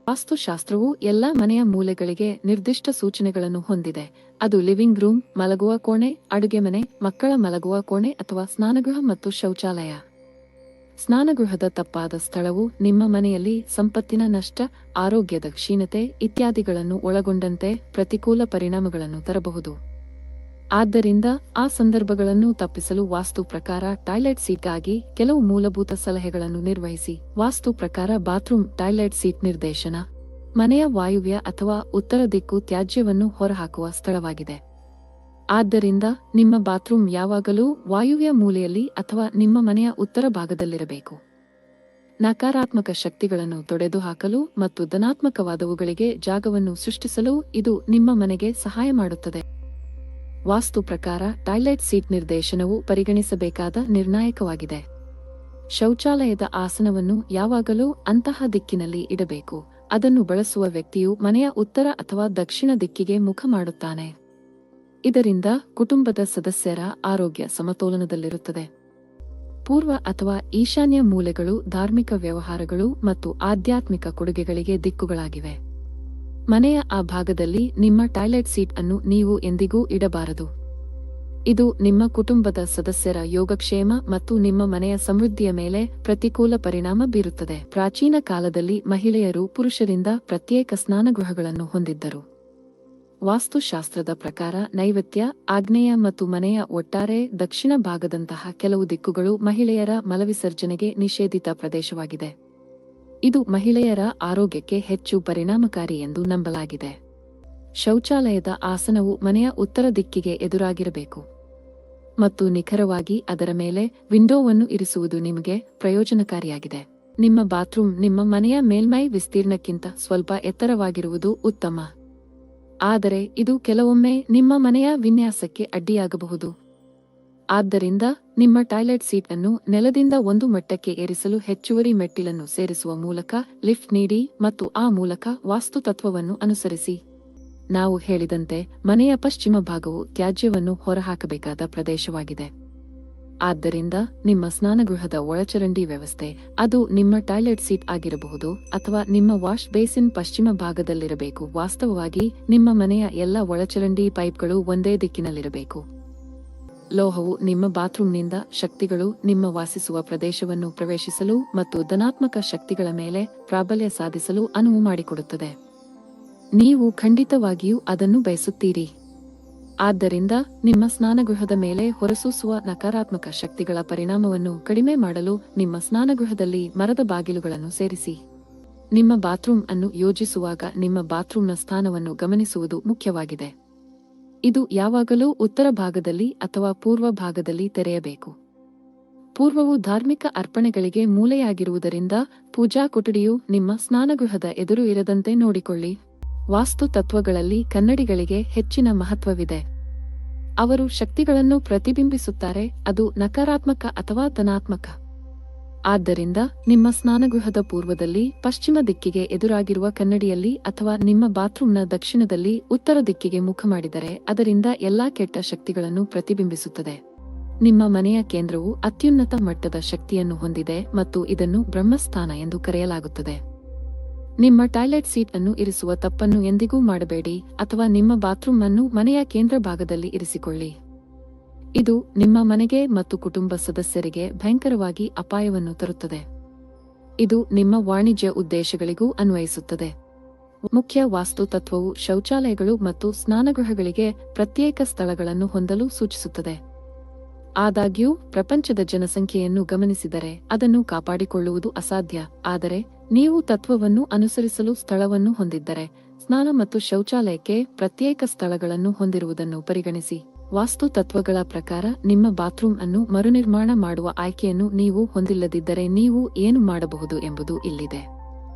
ವಾಸ್ತುಶಾಸ್ತ್ರವು ಎಲ್ಲ ಮನೆಯ ಮೂಲೆಗಳಿಗೆ ನಿರ್ದಿಷ್ಟ ಸೂಚನೆಗಳನ್ನು ಹೊಂದಿದೆ. ಅದು ಲಿವಿಂಗ್ ರೂಮ್, ಮಲಗುವ ಕೋಣೆ, ಅಡುಗೆಮನೆ, ಮಕ್ಕಳ ಮಲಗುವ ಕೋಣೆ ಅಥವಾ ಸ್ನಾನಗೃಹ ಮತ್ತು ಶೌಚಾಲಯ. ಸ್ನಾನಗೃಹದ ತಪ್ಪಾದ ಸ್ಥಳವು ನಿಮ್ಮ ಮನೆಯಲ್ಲಿ ಸಂಪತ್ತಿನ ನಷ್ಟ, ಆರೋಗ್ಯದ ಕ್ಷೀಣತೆ ಇತ್ಯಾದಿಗಳನ್ನು ಒಳಗೊಂಡಂತೆ ಪ್ರತಿಕೂಲ ಪರಿಣಾಮಗಳನ್ನು ತರಬಹುದು. ಆದ್ದರಿಂದ ಆ ಸಂದರ್ಭಗಳನ್ನು ತಪ್ಪಿಸಲು ವಾಸ್ತು ಪ್ರಕಾರ ಟಾಯ್ಲೆಟ್ ಸೀಟ್ಗಾಗಿ ಕೆಲವು ಮೂಲಭೂತ ಸಲಹೆಗಳನ್ನು ನಿರ್ವಹಿಸಿ. ವಾಸ್ತು ಪ್ರಕಾರ ಬಾತ್ರೂಮ್ ಟಾಯ್ಲೆಟ್ ಸೀಟ್ ನಿರ್ದೇಶನ. ಮನೆಯ ವಾಯುವ್ಯ ಅಥವಾ ಉತ್ತರ ದಿಕ್ಕು ತ್ಯಾಜ್ಯವನ್ನು ಹೊರಹಾಕುವ ಸ್ಥಳವಾಗಿದೆ. ಆದ್ದರಿಂದ ನಿಮ್ಮ ಬಾತ್ರೂಮ್ ಯಾವಾಗಲೂ ವಾಯುವ್ಯ ಮೂಲೆಯಲ್ಲಿ ಅಥವಾ ನಿಮ್ಮ ಮನೆಯ ಉತ್ತರ ಭಾಗದಲ್ಲಿರಬೇಕು. ನಕಾರಾತ್ಮಕ ಶಕ್ತಿಗಳನ್ನು ತೊಡೆದುಹಾಕಲು ಮತ್ತು ಧನಾತ್ಮಕವಾದವುಗಳಿಗೆ ಜಾಗವನ್ನು ಸೃಷ್ಟಿಸಲು ಇದು ನಿಮ್ಮ ಮನೆಗೆ ಸಹಾಯ ಮಾಡುತ್ತದೆ. ವಾಸ್ತು ಪ್ರಕಾರ ಟಾಯ್ಲೆಟ್ ಸೀಟ್ ನಿರ್ದೇಶನವು ಪರಿಗಣಿಸಬೇಕಾದ ನಿರ್ಣಾಯಕವಾಗಿದೆ. ಶೌಚಾಲಯದ ಆಸನವನ್ನು ಯಾವಾಗಲೂ ಅಂತಹ ದಿಕ್ಕಿನಲ್ಲಿ ಇಡಬೇಕು. ಅದನ್ನು ಬಳಸುವ ವ್ಯಕ್ತಿಯು ಮನೆಯ ಉತ್ತರ ಅಥವಾ ದಕ್ಷಿಣ ದಿಕ್ಕಿಗೆ ಮುಖ ಮಾಡುತ್ತಾನೆ. ಇದರಿಂದ ಕುಟುಂಬದ ಸದಸ್ಯರ ಆರೋಗ್ಯ ಸಮತೋಲನದಲ್ಲಿರುತ್ತದೆ. ಪೂರ್ವ ಅಥವಾ ಈಶಾನ್ಯ ಮೂಲೆಗಳು ಧಾರ್ಮಿಕ ವ್ಯವಹಾರಗಳು ಮತ್ತು ಆಧ್ಯಾತ್ಮಿಕ ಕೊಡುಗೆಗಳಿಗೆ ದಿಕ್ಕುಗಳಾಗಿವೆ. ಮನೆಯ ಆ ಭಾಗದಲ್ಲಿ ನಿಮ್ಮ ಟಾಯ್ಲೆಟ್ ಸೀಟ್ ಅನ್ನು ನೀವು ಎಂದಿಗೂ ಇಡಬಾರದು. ಇದು ನಿಮ್ಮ ಕುಟುಂಬದ ಸದಸ್ಯರ ಯೋಗಕ್ಷೇಮ ಮತ್ತು ನಿಮ್ಮ ಮನೆಯ ಸಮೃದ್ಧಿಯ ಮೇಲೆ ಪ್ರತಿಕೂಲ ಪರಿಣಾಮ ಬೀರುತ್ತದೆ. ಪ್ರಾಚೀನ ಕಾಲದಲ್ಲಿ ಮಹಿಳೆಯರು ಪುರುಷರಿಂದ ಪ್ರತ್ಯೇಕ ಸ್ನಾನಗೃಹಗಳನ್ನು ಹೊಂದಿದ್ದರು. ವಾಸ್ತುಶಾಸ್ತ್ರದ ಪ್ರಕಾರ ನೈಋತ್ಯ, ಆಗ್ನೇಯ ಮತ್ತು ಮನೆಯ ಒಟ್ಟಾರೆ ದಕ್ಷಿಣ ಭಾಗದಂತಹ ಕೆಲವು ದಿಕ್ಕುಗಳು ಮಹಿಳೆಯರ ಮಲವಿಸರ್ಜನೆಗೆ ನಿಷೇಧಿತ ಪ್ರದೇಶವಾಗಿದೆ. ಇದು ಮಹಿಳೆಯರ ಆರೋಗ್ಯಕ್ಕೆ ಹೆಚ್ಚು ಪರಿಣಾಮಕಾರಿ ಎಂದು ನಂಬಲಾಗಿದೆ. ಶೌಚಾಲಯದ ಆಸನವು ಮನೆಯ ಉತ್ತರ ದಿಕ್ಕಿಗೆ ಎದುರಾಗಿರಬೇಕು ಮತ್ತು ನಿಖರವಾಗಿ ಅದರ ಮೇಲೆ ವಿಂಡೋವನ್ನು ಇರಿಸುವುದು ನಿಮಗೆ ಪ್ರಯೋಜನಕಾರಿಯಾಗಿದೆ. ನಿಮ್ಮ ಬಾತ್ರೂಮ್ ನಿಮ್ಮ ಮನೆಯ ಮೇಲ್ಮೈ ವಿಸ್ತೀರ್ಣಕ್ಕಿಂತ ಸ್ವಲ್ಪ ಎತ್ತರವಾಗಿರುವುದು ಉತ್ತಮ. ಆದರೆ ಇದು ಕೆಲವೊಮ್ಮೆ ನಿಮ್ಮ ಮನೆಯ ವಿನ್ಯಾಸಕ್ಕೆ ಅಡ್ಡಿಯಾಗಬಹುದು. ಆದ್ದರಿಂದ ನಿಮ್ಮ ಟಾಯ್ಲೆಟ್ ಸೀಟ್ ಅನ್ನು ನೆಲದಿಂದ ಒಂದು ಮಟ್ಟಕ್ಕೆ ಏರಿಸಲು ಹೆಚ್ಚುವರಿ ಮೆಟ್ಟಿಲನ್ನು ಸೇರಿಸುವ ಮೂಲಕ ಲಿಫ್ಟ್ ನೀಡಿ ಮತ್ತು ಆ ಮೂಲಕ ವಾಸ್ತುತತ್ವವನ್ನು ಅನುಸರಿಸಿ. ನಾವು ಹೇಳಿದಂತೆ ಮನೆಯ ಪಶ್ಚಿಮ ಭಾಗವು ತ್ಯಾಜ್ಯವನ್ನು ಹೊರಹಾಕಬೇಕಾದ ಪ್ರದೇಶವಾಗಿದೆ. ಆದ್ದರಿಂದ ನಿಮ್ಮ ಸ್ನಾನಗೃಹದ ಒಳಚರಂಡಿ ವ್ಯವಸ್ಥೆ, ಅದು ನಿಮ್ಮ ಟಾಯ್ಲೆಟ್ ಸೀಟ್ ಆಗಿರಬಹುದು ಅಥವಾ ನಿಮ್ಮ ವಾಶ್ ಬೇಸಿನ್ ಪಶ್ಚಿಮ ಭಾಗದಲ್ಲಿರಬೇಕು. ವಾಸ್ತವವಾಗಿ ನಿಮ್ಮ ಮನೆಯ ಎಲ್ಲ ಒಳಚರಂಡಿ ಪೈಪ್ಗಳು ಒಂದೇ ದಿಕ್ಕಿನಲ್ಲಿರಬೇಕು. ಲೋಹವು ನಿಮ್ಮ ಬಾತ್ರೂಮ್ನಿಂದ ಶಕ್ತಿಗಳು ನಿಮ್ಮ ವಾಸಿಸುವ ಪ್ರದೇಶವನ್ನು ಪ್ರವೇಶಿಸಲು ಮತ್ತು ಧನಾತ್ಮಕ ಶಕ್ತಿಗಳ ಮೇಲೆ ಪ್ರಾಬಲ್ಯ ಸಾಧಿಸಲು ಅನುವು ಮಾಡಿಕೊಡುತ್ತದೆ. ನೀವು ಖಂಡಿತವಾಗಿಯೂ ಅದನ್ನು ಬಯಸುತ್ತೀರಿ. ಆದ್ದರಿಂದ ನಿಮ್ಮ ಸ್ನಾನಗೃಹದ ಮೇಲೆ ಹೊರಸೂಸುವ ನಕಾರಾತ್ಮಕ ಶಕ್ತಿಗಳ ಪರಿಣಾಮವನ್ನು ಕಡಿಮೆ ಮಾಡಲು ನಿಮ್ಮ ಸ್ನಾನಗೃಹದಲ್ಲಿ ಮರದ ಬಾಗಿಲುಗಳನ್ನು ಸೇರಿಸಿ. ನಿಮ್ಮ ಬಾತ್ರೂಮ್ ಅನ್ನು ಯೋಜಿಸುವಾಗ ನಿಮ್ಮ ಬಾತ್ರೂಮ್ನ ಸ್ಥಾನವನ್ನು ಗಮನಿಸುವುದು ಮುಖ್ಯವಾಗಿದೆ. ಇದು ಯಾವಾಗಲೂ ಉತ್ತರ ಭಾಗದಲ್ಲಿ ಅಥವಾ ಪೂರ್ವ ಭಾಗದಲ್ಲಿ ತೆರೆಯಬೇಕು. ಪೂರ್ವವು ಧಾರ್ಮಿಕ ಅರ್ಪಣೆಗಳಿಗೆ ಮೂಲೆಯಾಗಿರುವುದರಿಂದ ಪೂಜಾ ಕೊಠಡಿಯು ನಿಮ್ಮ ಸ್ನಾನಗೃಹದ ಎದುರು ಇರದಂತೆ ನೋಡಿಕೊಳ್ಳಿ. ವಾಸ್ತು ತತ್ವಗಳಲ್ಲಿ ಕನ್ನಡಿಗಳಿಗೆ ಹೆಚ್ಚಿನ ಮಹತ್ವವಿದೆ. ಅವರು ಶಕ್ತಿಗಳನ್ನು ಪ್ರತಿಬಿಂಬಿಸುತ್ತಾರೆ, ಅದು ನಕಾರಾತ್ಮಕ ಅಥವಾ ಧನಾತ್ಮಕ. ಆದ್ದರಿಂದ ನಿಮ್ಮ ಸ್ನಾನಗೃಹದ ಪೂರ್ವದಲ್ಲಿ ಪಶ್ಚಿಮ ದಿಕ್ಕಿಗೆ ಎದುರಾಗಿರುವ ಕನ್ನಡಿಯಲ್ಲಿ ಅಥವಾ ನಿಮ್ಮ ಬಾತ್ರೂಮ್ನ ದಕ್ಷಿಣದಲ್ಲಿ ಉತ್ತರ ದಿಕ್ಕಿಗೆ ಮುಖ ಮಾಡಿದರೆ ಅದರಿಂದ ಎಲ್ಲಾ ಕೆಟ್ಟ ಶಕ್ತಿಗಳನ್ನು ಪ್ರತಿಬಿಂಬಿಸುತ್ತದೆ. ನಿಮ್ಮ ಮನೆಯ ಕೇಂದ್ರವು ಅತ್ಯುನ್ನತ ಮಟ್ಟದ ಶಕ್ತಿಯನ್ನು ಹೊಂದಿದೆ ಮತ್ತು ಇದನ್ನು ಬ್ರಹ್ಮಸ್ಥಾನ ಎಂದು ಕರೆಯಲಾಗುತ್ತದೆ. ನಿಮ್ಮ ಟಾಯ್ಲೆಟ್ ಸೀಟ್ ಅನ್ನು ಇರಿಸುವ ತಪ್ಪನ್ನು ಎಂದಿಗೂ ಮಾಡಬೇಡಿ ಅಥವಾ ನಿಮ್ಮ ಬಾತ್ರೂಮ್ ಅನ್ನು ಮನೆಯ ಕೇಂದ್ರ ಭಾಗದಲ್ಲಿ ಇರಿಸಿಕೊಳ್ಳಿ. ಇದು ನಿಮ್ಮ ಮನೆಗೆ ಮತ್ತು ಕುಟುಂಬ ಸದಸ್ಯರಿಗೆ ಭಯಂಕರವಾಗಿ ಅಪಾಯವನ್ನು ತರುತ್ತದೆ. ಇದು ನಿಮ್ಮ ವಾಣಿಜ್ಯ ಉದ್ದೇಶಗಳಿಗೂ ಅನ್ವಯಿಸುತ್ತದೆ. ಮುಖ್ಯ ವಾಸ್ತು ತತ್ವವು ಶೌಚಾಲಯಗಳು ಮತ್ತು ಸ್ನಾನಗೃಹಗಳಿಗೆ ಪ್ರತ್ಯೇಕ ಸ್ಥಳಗಳನ್ನು ಹೊಂದಲು ಸೂಚಿಸುತ್ತದೆ. ಆದಾಗ್ಯೂ ಪ್ರಪಂಚದ ಜನಸಂಖ್ಯೆಯನ್ನು ಗಮನಿಸಿದರೆ ಅದನ್ನು ಕಾಪಾಡಿಕೊಳ್ಳುವುದು ಅಸಾಧ್ಯ. ಆದರೆ ನೀವು ತತ್ವವನ್ನು ಅನುಸರಿಸಲು ಸ್ಥಳವನ್ನು ಹೊಂದಿದ್ದರೆ ಸ್ನಾನ ಮತ್ತು ಶೌಚಾಲಯಕ್ಕೆ ಪ್ರತ್ಯೇಕ ಸ್ಥಳಗಳನ್ನು ಹೊಂದಿರುವುದನ್ನು ಪರಿಗಣಿಸಿ. ವಾಸ್ತು ತತ್ವಗಳ ಪ್ರಕಾರ ನಿಮ್ಮ ಬಾತ್ರೂಮ್ ಅನ್ನು ಮರುನಿರ್ಮಾಣ ಮಾಡುವ ಆಯ್ಕೆಯನ್ನು ನೀವು ಹೊಂದಿಲ್ಲದಿದ್ದರೆ ನೀವು ಏನು ಮಾಡಬಹುದು ಎಂಬುದು ಇಲ್ಲಿದೆ.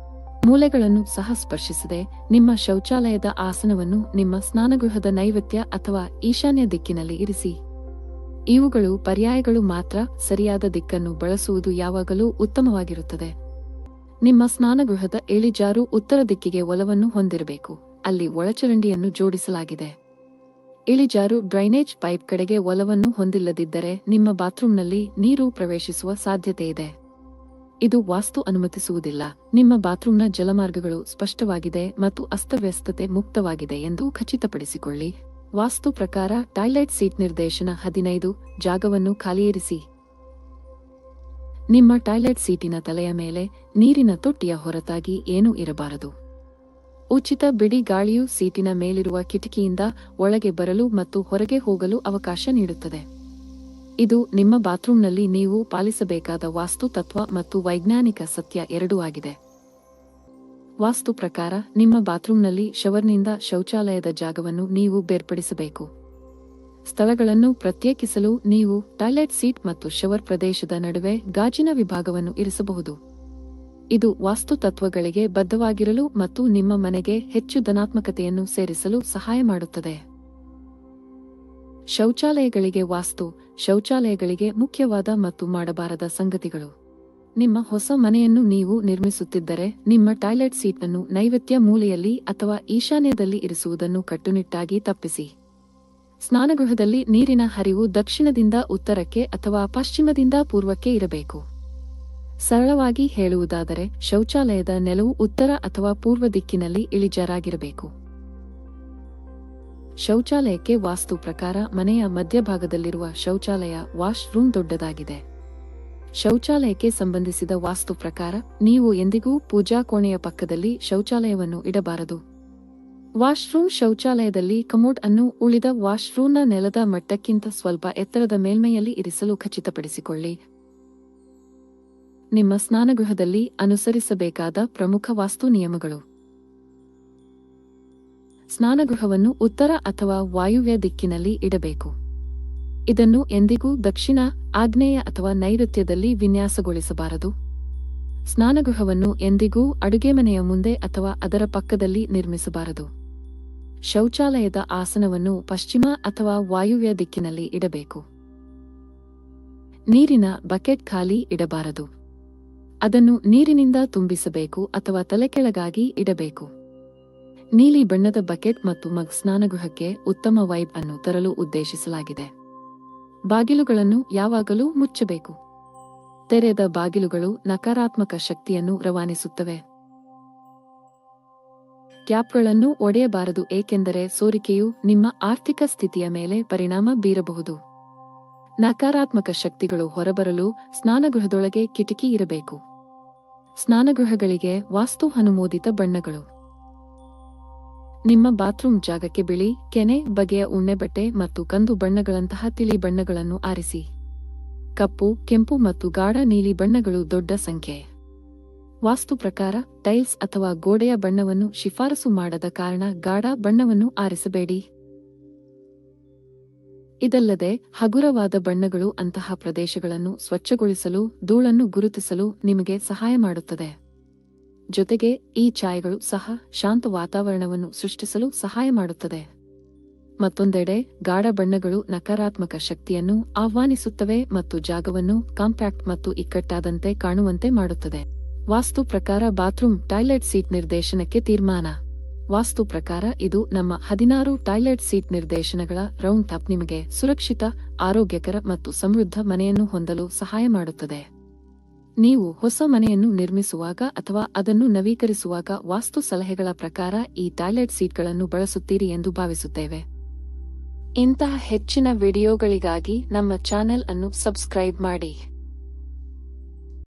ಮೂಲೆಗಳನ್ನು ಸಹ ಸ್ಪರ್ಶಿಸದೆ ನಿಮ್ಮ ಶೌಚಾಲಯದ ಆಸನವನ್ನು ನಿಮ್ಮ ಸ್ನಾನಗೃಹದ ನೈಋತ್ಯ ಅಥವಾ ಈಶಾನ್ಯ ದಿಕ್ಕಿನಲ್ಲಿ ಇರಿಸಿ. ಇವುಗಳು ಪರ್ಯಾಯಗಳು ಮಾತ್ರ. ಸರಿಯಾದ ದಿಕ್ಕನ್ನು ಬಳಸುವುದು ಯಾವಾಗಲೂ ಉತ್ತಮವಾಗಿರುತ್ತದೆ. ನಿಮ್ಮ ಸ್ನಾನಗೃಹದ ಇಳಿಜಾರು ಉತ್ತರ ದಿಕ್ಕಿಗೆ ಒಲವನ್ನು ಹೊಂದಿರಬೇಕು. ಅಲ್ಲಿ ಒಳಚರಂಡಿಯನ್ನು ಜೋಡಿಸಲಾಗಿದೆ. ಇಳಿಜಾರು ಡ್ರೈನೇಜ್ ಪೈಪ್ ಕಡೆಗೆ ಒಲವನ್ನು ಹೊಂದಿಲ್ಲದಿದ್ದರೆ ನಿಮ್ಮ ಬಾತ್ರೂಮ್ನಲ್ಲಿ ನೀರು ಪ್ರವೇಶಿಸುವ ಸಾಧ್ಯತೆಯಿದೆ. ಇದು ವಾಸ್ತು ಅನುಮತಿಸುವುದಿಲ್ಲ. ನಿಮ್ಮ ಬಾತ್ರೂಮ್ನ ಜಲಮಾರ್ಗಗಳು ಸ್ಪಷ್ಟವಾಗಿದೆ ಮತ್ತು ಅಸ್ತವ್ಯಸ್ತತೆ ಮುಕ್ತವಾಗಿದೆ ಎಂದು ಖಚಿತಪಡಿಸಿಕೊಳ್ಳಿ. ವಾಸ್ತು ಪ್ರಕಾರ ಟಾಯ್ಲೆಟ್ ಸೀಟ್ ನಿರ್ದೇಶನ 15 ಜಾಗವನ್ನು ಖಾಲಿಯಿರಿಸಿ. ನಿಮ್ಮ ಟಾಯ್ಲೆಟ್ ಸೀಟಿನ ತಲೆಯ ಮೇಲೆ ನೀರಿನ ತೊಟ್ಟಿಯ ಹೊರತಾಗಿ ಏನೂ ಇರಬಾರದು. ಉಚಿತ ಬಿಡಿ ಗಾಳಿಯು ಸೀಟಿನ ಮೇಲಿರುವ ಕಿಟಕಿಯಿಂದ ಒಳಗೆ ಬರಲು ಮತ್ತು ಹೊರಗೆ ಹೋಗಲು ಅವಕಾಶ ನೀಡುತ್ತದೆ. ಇದು ನಿಮ್ಮ ಬಾತ್ರೂಮ್ನಲ್ಲಿ ನೀವು ಪಾಲಿಸಬೇಕಾದ ವಾಸ್ತು ತತ್ವ ಮತ್ತು ವೈಜ್ಞಾನಿಕ ಸತ್ಯ ಎರಡೂ ಆಗಿದೆ. ವಾಸ್ತು ಪ್ರಕಾರ ನಿಮ್ಮ ಬಾತ್ರೂಮ್ನಲ್ಲಿ ಶವರ್ನಿಂದ ಶೌಚಾಲಯದ ಜಾಗವನ್ನು ನೀವು ಬೇರ್ಪಡಿಸಬೇಕು. ಸ್ಥಳಗಳನ್ನು ಪ್ರತ್ಯೇಕಿಸಲು ನೀವು ಟಾಯ್ಲೆಟ್ ಸೀಟ್ ಮತ್ತು ಶವರ್ ಪ್ರದೇಶದ ನಡುವೆ ಗಾಜಿನ ವಿಭಾಗವನ್ನು ಇರಿಸಬಹುದು. ಇದು ವಾಸ್ತು ತತ್ವಗಳಿಗೆ ಬದ್ಧವಾಗಿರಲು ಮತ್ತು ನಿಮ್ಮ ಮನೆಗೆ ಹೆಚ್ಚು ಧನಾತ್ಮಕತೆಯನ್ನು ಸೇರಿಸಲು ಸಹಾಯ ಮಾಡುತ್ತದೆ. ಶೌಚಾಲಯಗಳಿಗೆ ವಾಸ್ತು. ಶೌಚಾಲಯಗಳಿಗೆ ಮುಖ್ಯವಾದ ಮತ್ತು ಮಾಡಬಾರದ ಸಂಗತಿಗಳು. ನಿಮ್ಮ ಹೊಸ ಮನೆಯನ್ನು ನೀವು ನಿರ್ಮಿಸುತ್ತಿದ್ದರೆ ನಿಮ್ಮ ಟಾಯ್ಲೆಟ್ ಸೀಟ್ ಅನ್ನು ನೈಋತ್ಯ ಮೂಲೆಯಲ್ಲಿ ಅಥವಾ ಈಶಾನ್ಯದಲ್ಲಿ ಇರಿಸುವುದನ್ನು ಕಟ್ಟುನಿಟ್ಟಾಗಿ ತಪ್ಪಿಸಿ. ಸ್ನಾನಗೃಹದಲ್ಲಿ ನೀರಿನ ಹರಿವು ದಕ್ಷಿಣದಿಂದ ಉತ್ತರಕ್ಕೆ ಅಥವಾ ಪಶ್ಚಿಮದಿಂದ ಪೂರ್ವಕ್ಕೆ ಇರಬೇಕು. ಸರಳವಾಗಿ ಹೇಳುವುದಾದರೆ ಶೌಚಾಲಯದ ನೆಲವು ಉತ್ತರ ಅಥವಾ ಪೂರ್ವ ದಿಕ್ಕಿನಲ್ಲಿ ಇಳಿಜಾರಾಗಿರಬೇಕು. ಶೌಚಾಲಯಕ್ಕೆ ವಾಸ್ತು ಪ್ರಕಾರ ಮನೆಯ ಮಧ್ಯಭಾಗದಲ್ಲಿರುವ ಶೌಚಾಲಯ ವಾಶ್ ರೂಮ್ ದೊಡ್ಡದಾಗಿದೆ. ಶೌಚಾಲಯಕ್ಕೆ ಸಂಬಂಧಿಸಿದ ವಾಸ್ತು ಪ್ರಕಾರ ನೀವು ಎಂದಿಗೂ ಪೂಜಾ ಕೋಣೆಯ ಪಕ್ಕದಲ್ಲಿ ಶೌಚಾಲಯವನ್ನು ಇಡಬಾರದು. ವಾಶ್ರೂಮ್ ಶೌಚಾಲಯದಲ್ಲಿ ಕಮೋಡ್ ಅನ್ನು ಉಳಿದ ವಾಶ್ರೂಮ್ನ ನೆಲದ ಮಟ್ಟಕ್ಕಿಂತ ಸ್ವಲ್ಪ ಎತ್ತರದ ಮೇಲ್ಮೈಯಲ್ಲಿ ಇರಿಸಲು ಖಚಿತಪಡಿಸಿಕೊಳ್ಳಿ. ನಿಮ್ಮ ಸ್ನಾನಗೃಹದಲ್ಲಿ ಅನುಸರಿಸಬೇಕಾದ ಪ್ರಮುಖ ವಾಸ್ತು ನಿಯಮಗಳು. ಸ್ನಾನಗೃಹವನ್ನು ಉತ್ತರ ಅಥವಾ ವಾಯುವ್ಯ ದಿಕ್ಕಿನಲ್ಲಿ ಇಡಬೇಕು. ಇದನ್ನು ಎಂದಿಗೂ ದಕ್ಷಿಣ, ಆಗ್ನೇಯ ಅಥವಾ ನೈಋತ್ಯದಲ್ಲಿ ವಿನ್ಯಾಸಗೊಳಿಸಬಾರದು. ಸ್ನಾನಗೃಹವನ್ನು ಎಂದಿಗೂ ಅಡುಗೆಮನೆಯ ಮುಂದೆ ಅಥವಾ ಅದರ ಪಕ್ಕದಲ್ಲಿ ನಿರ್ಮಿಸಬಾರದು. ಶೌಚಾಲಯದ ಆಸನವನ್ನು ಪಶ್ಚಿಮ ಅಥವಾ ವಾಯುವ್ಯ ದಿಕ್ಕಿನಲ್ಲಿ ಇಡಬೇಕು. ನೀರಿನ ಬಕೆಟ್ ಖಾಲಿ ಇಡಬಾರದು. ಅದನ್ನು ನೀರಿನಿಂದ ತುಂಬಿಸಬೇಕು ಅಥವಾ ತಲೆಕೆಳಗಾಗಿ ಇಡಬೇಕು. ನೀಲಿ ಬಣ್ಣದ ಬಕೆಟ್ ಮತ್ತು ಮಗ್ ಸ್ನಾನಗೃಹಕ್ಕೆ ಉತ್ತಮ ವೈಬ್ ಅನ್ನು ತರಲು ಉದ್ದೇಶಿಸಲಾಗಿದೆ. ಬಾಗಿಲುಗಳನ್ನು ಯಾವಾಗಲೂ ಮುಚ್ಚಬೇಕು. ತೆರೆದ ಬಾಗಿಲುಗಳು ನಕಾರಾತ್ಮಕ ಶಕ್ತಿಯನ್ನು ರವಾನಿಸುತ್ತವೆ. ಟ್ಯಾಪ್ಗಳನ್ನು ಒಡೆಯಬಾರದು, ಏಕೆಂದರೆ ಸೋರಿಕೆಯು ನಿಮ್ಮ ಆರ್ಥಿಕ ಸ್ಥಿತಿಯ ಮೇಲೆ ಪರಿಣಾಮ ಬೀರಬಹುದು. ನಕಾರಾತ್ಮಕ ಶಕ್ತಿಗಳು ಹೊರಬರಲು ಸ್ನಾನಗೃಹದೊಳಗೆ ಕಿಟಕಿ ಇರಬೇಕು. ಸ್ನಾನಗೃಹಗಳಿಗೆ ವಾಸ್ತು ಅನುಮೋದಿತ ಬಣ್ಣಗಳು. ನಿಮ್ಮ ಬಾತ್ರೂಮ್ ಜಾಗಕ್ಕೆ ಬಿಳಿ, ಕೆನೆ ಬಗೆಯ ಉಣ್ಣೆ ಬಟ್ಟೆ ಮತ್ತು ಕಂದು ಬಣ್ಣಗಳಂತಹ ತಿಳಿ ಬಣ್ಣಗಳನ್ನು ಆರಿಸಿ. ಕಪ್ಪು, ಕೆಂಪು ಮತ್ತು ಗಾಢ ನೀಲಿ ಬಣ್ಣಗಳು ದೊಡ್ಡ ಸಂಖ್ಯೆ. ವಾಸ್ತು ಪ್ರಕಾರ ಟೈಲ್ಸ್ ಅಥವಾ ಗೋಡೆಯ ಬಣ್ಣವನ್ನು ಶಿಫಾರಸು ಮಾಡದ ಕಾರಣ ಗಾಢ ಬಣ್ಣವನ್ನು ಆರಿಸಬೇಡಿ. ಇದಲ್ಲದೆ ಹಗುರವಾದ ಬಣ್ಣಗಳು ಅಂತಹ ಪ್ರದೇಶಗಳನ್ನು ಸ್ವಚ್ಛಗೊಳಿಸಲು, ಧೂಳನ್ನು ಗುರುತಿಸಲು ನಿಮಗೆ ಸಹಾಯ ಮಾಡುತ್ತದೆ. ಜೊತೆಗೆ ಈ ಛಾಯೆಗಳು ಸಹ ಶಾಂತ ವಾತಾವರಣವನ್ನು ಸೃಷ್ಟಿಸಲು ಸಹಾಯ ಮಾಡುತ್ತದೆ. ಮತ್ತೊಂದೆಡೆ ಗಾಢ ಬಣ್ಣಗಳು ನಕಾರಾತ್ಮಕ ಶಕ್ತಿಯನ್ನು ಆಹ್ವಾನಿಸುತ್ತವೆ ಮತ್ತು ಜಾಗವನ್ನು ಕಾಂಪ್ಯಾಕ್ಟ್ ಮತ್ತು ಇಕ್ಕಟ್ಟಾದಂತೆ ಕಾಣುವಂತೆ ಮಾಡುತ್ತದೆ. ವಾಸ್ತು ಪ್ರಕಾರ ಬಾತ್ರೂಮ್ ಟಾಯ್ಲೆಟ್ ಸೀಟ್ ನಿರ್ದೇಶನಕ್ಕೆ ತೀರ್ಮಾನ. ವಾಸ್ತು ಪ್ರಕಾರ ಇದು ನಮ್ಮ 16 ಟಾಯ್ಲೆಟ್ ಸೀಟ್ ನಿರ್ದೇಶನಗಳ ರೌಂಡ್ ಅಪ್ ನಿಮಗೆ ಸುರಕ್ಷಿತ, ಆರೋಗ್ಯಕರ ಮತ್ತು ಸಮೃದ್ಧ ಮನೆಯನ್ನು ಹೊಂದಲು ಸಹಾಯ ಮಾಡುತ್ತದೆ. ನೀವು ಹೊಸ ಮನೆಯನ್ನು ನಿರ್ಮಿಸುವಾಗ ಅಥವಾ ಅದನ್ನು ನವೀಕರಿಸುವಾಗ ವಾಸ್ತು ಸಲಹೆಗಳ ಪ್ರಕಾರ ಈ ಟಾಯ್ಲೆಟ್ ಸೀಟ್ಗಳನ್ನು ಬಳಸುತ್ತೀರಿ ಎಂದು ಭಾವಿಸುತ್ತೇವೆ. ಇಂತಹ ಹೆಚ್ಚಿನ ವಿಡಿಯೋಗಳಿಗಾಗಿ ನಮ್ಮ ಚಾನೆಲ್ ಅನ್ನು ಸಬ್ಸ್ಕ್ರೈಬ್ ಮಾಡಿ.